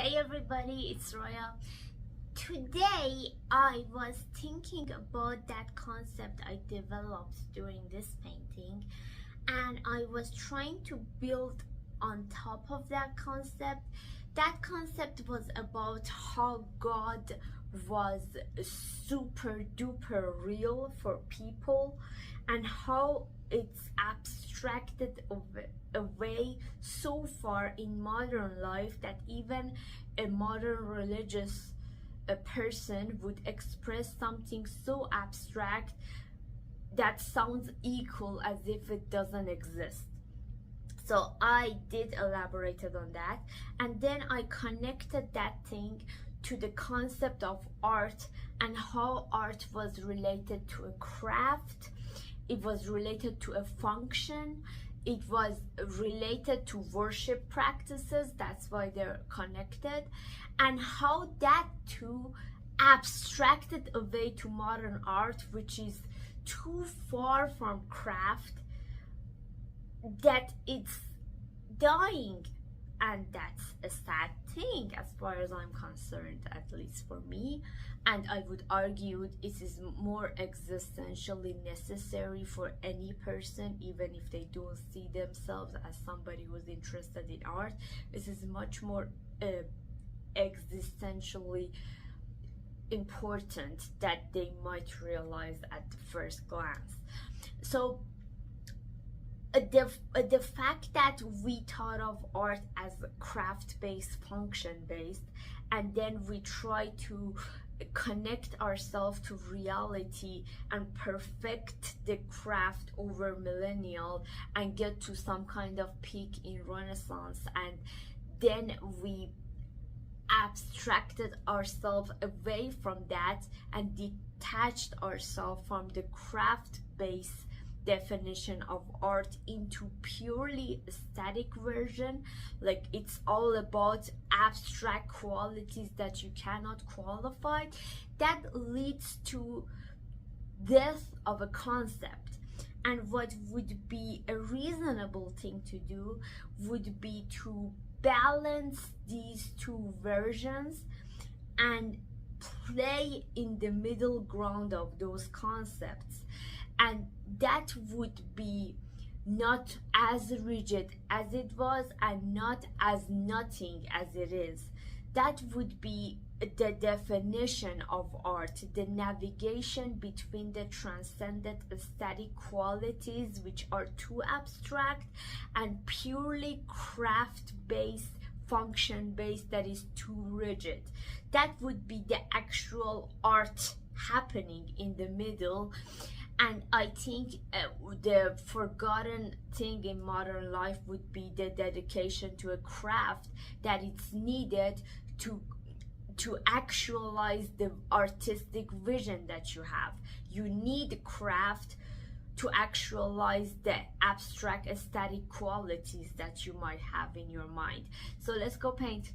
Hey everybody, it's Roya. Today I was thinking about that concept I developed during this painting, and I was trying to build on top of that concept. That concept was about how God was super duper real for people and how it's abstracted away so far in modern life that even a modern religious person would express something so abstract that sounds equal as if it doesn't exist. So I did elaborated on that, and then I connected that thing to the concept of art and how art was related to a craft, it was related to a function, it was related to worship practices, that's why they're connected, and how that too abstracted away to modern art, which is too far from craft, that it's dying. And that's a sad thing as far as I'm concerned, at least for me. And I would argue it is more existentially necessary for any person, even if they don't see themselves as somebody who's interested in art. This is much more existentially important that they might realize at the first glance. So the fact that we thought of art as craft-based, function-based, and then we try to connect ourselves to reality and perfect the craft over millennial and get to some kind of peak in Renaissance, and then we abstracted ourselves away from that and detached ourselves from the craft-based definition of art into purely aesthetic version, like it's all about abstract qualities that you cannot qualify, that leads to death of a concept. And what would be a reasonable thing to do would be to balance these two versions and play in the middle ground of those concepts, and that would be not as rigid as it was and not as nothing as it is. That would be the definition of art, the navigation between the transcendent aesthetic qualities, which are too abstract, and purely craft-based, function-based, that is too rigid. That would be the actual art happening in the middle. And I think the forgotten thing in modern life would be the dedication to a craft, that it's needed to actualize the artistic vision that you have. You need craft to actualize the abstract aesthetic qualities that you might have in your mind. So let's go paint.